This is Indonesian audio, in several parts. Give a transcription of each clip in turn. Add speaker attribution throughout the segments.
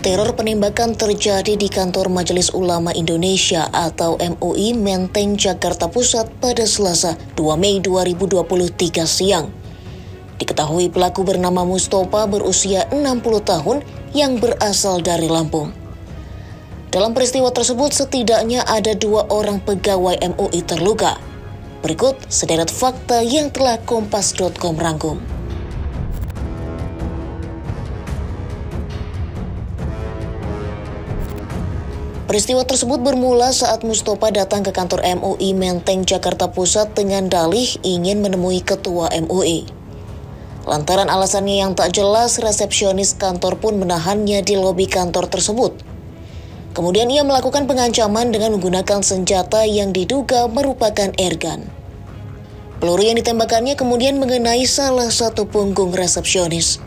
Speaker 1: teror penembakan terjadi di kantor Majelis Ulama Indonesia atau MUI Menteng, Jakarta Pusat pada Selasa 2 Mei 2023 siang. Diketahui pelaku bernama Mustopa berusia 60 tahun yang berasal dari Lampung. Dalam peristiwa tersebut setidaknya ada 2 orang pegawai MUI terluka. Berikut sederet fakta yang telah Kompas.com rangkum. Peristiwa tersebut bermula saat Mustopa datang ke kantor MUI Menteng, Jakarta Pusat dengan dalih ingin menemui ketua MUI. Lantaran alasannya yang tak jelas, resepsionis kantor pun menahannya di lobi kantor tersebut. Kemudian ia melakukan pengancaman dengan menggunakan senjata yang diduga merupakan airgun. Peluru yang ditembakkannya kemudian mengenai salah satu punggung resepsionis.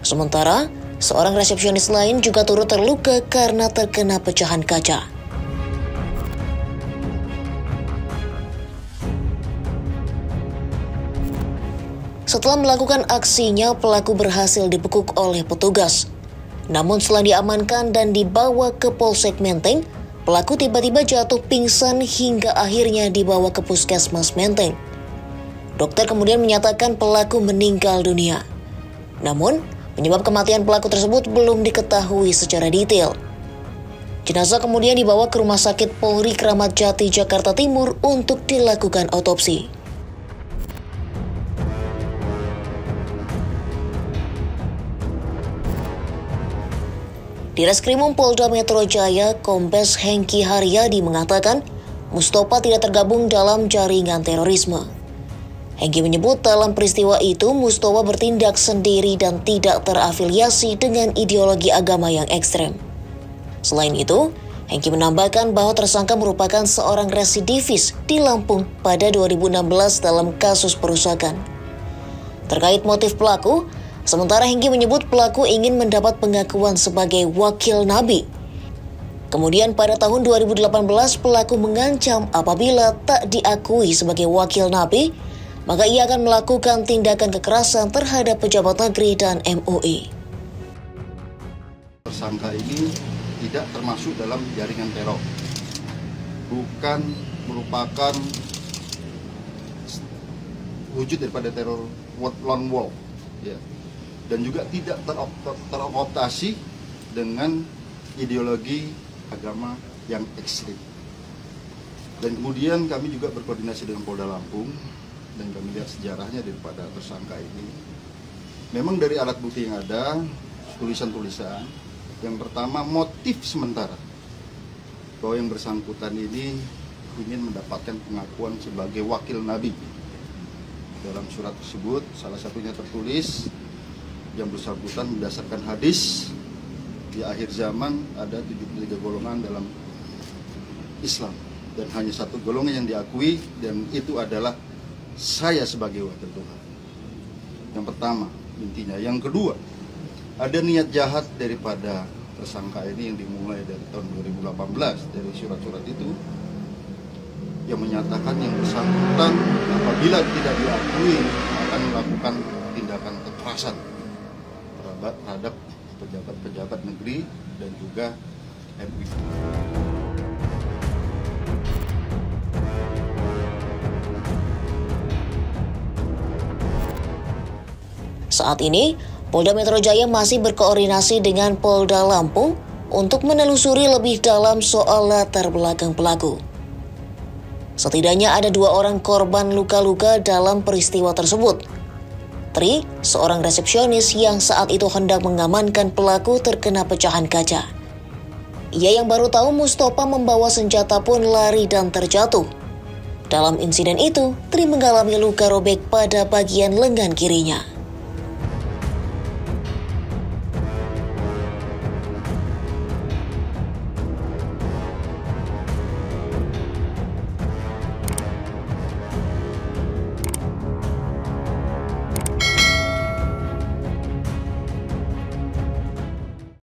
Speaker 1: Sementara, seorang resepsionis lain juga turut terluka karena terkena pecahan kaca. Setelah melakukan aksinya, pelaku berhasil dibekuk oleh petugas. Namun setelah diamankan dan dibawa ke Polsek Menteng, pelaku tiba-tiba jatuh pingsan hingga akhirnya dibawa ke Puskesmas Menteng. Dokter kemudian menyatakan pelaku meninggal dunia. Namun, penyebab kematian pelaku tersebut belum diketahui secara detail. Jenazah kemudian dibawa ke Rumah Sakit Polri Kramat Jati, Jakarta Timur untuk dilakukan otopsi. Di Reskrimum Polda Metro Jaya, Kombes Hengki Haryadi mengatakan Mustopa tidak tergabung dalam jaringan terorisme. Hengki menyebut dalam peristiwa itu Mustopa bertindak sendiri dan tidak terafiliasi dengan ideologi agama yang ekstrem. Selain itu, Hengki menambahkan bahwa tersangka merupakan seorang residivis di Lampung pada 2016 dalam kasus perusakan. Terkait motif pelaku, sementara Hengki menyebut pelaku ingin mendapat pengakuan sebagai wakil Nabi. Kemudian pada tahun 2018 pelaku mengancam apabila tak diakui sebagai wakil Nabi, maka ia akan melakukan tindakan kekerasan terhadap pejabat negeri dan MUI.
Speaker 2: Tersangka ini tidak termasuk dalam jaringan teror, bukan merupakan wujud daripada teror lone wolf, ya. Dan juga tidak terokoptasi dengan ideologi agama yang ekstrim. Dan kemudian kami juga berkoordinasi dengan Polda Lampung dan kami lihat sejarahnya daripada tersangka ini. Memang dari alat bukti yang ada, tulisan-tulisan. Yang pertama, motif sementara bahwa yang bersangkutan ini ingin mendapatkan pengakuan sebagai wakil Nabi. Dalam surat tersebut salah satunya tertulis yang bersangkutan berdasarkan hadis di akhir zaman ada 73 golongan dalam Islam dan hanya satu golongan yang diakui dan itu adalah saya sebagai wakil Tuhan. Yang pertama intinya. Yang kedua, ada niat jahat daripada tersangka ini yang dimulai dari tahun 2018 dari surat-surat itu yang menyatakan yang bersangkutan apabila tidak diakui akan melakukan tindakan kekerasan terhadap pejabat-pejabat negeri dan juga MUI.
Speaker 1: Saat ini, Polda Metro Jaya masih berkoordinasi dengan Polda Lampung untuk menelusuri lebih dalam soal latar belakang pelaku. Setidaknya ada 2 orang korban luka-luka dalam peristiwa tersebut. Tri, seorang resepsionis yang saat itu hendak mengamankan pelaku terkena pecahan kaca. Ia yang baru tahu Mustopa membawa senjata pun lari dan terjatuh. Dalam insiden itu, Tri mengalami luka robek pada bagian lengan kirinya.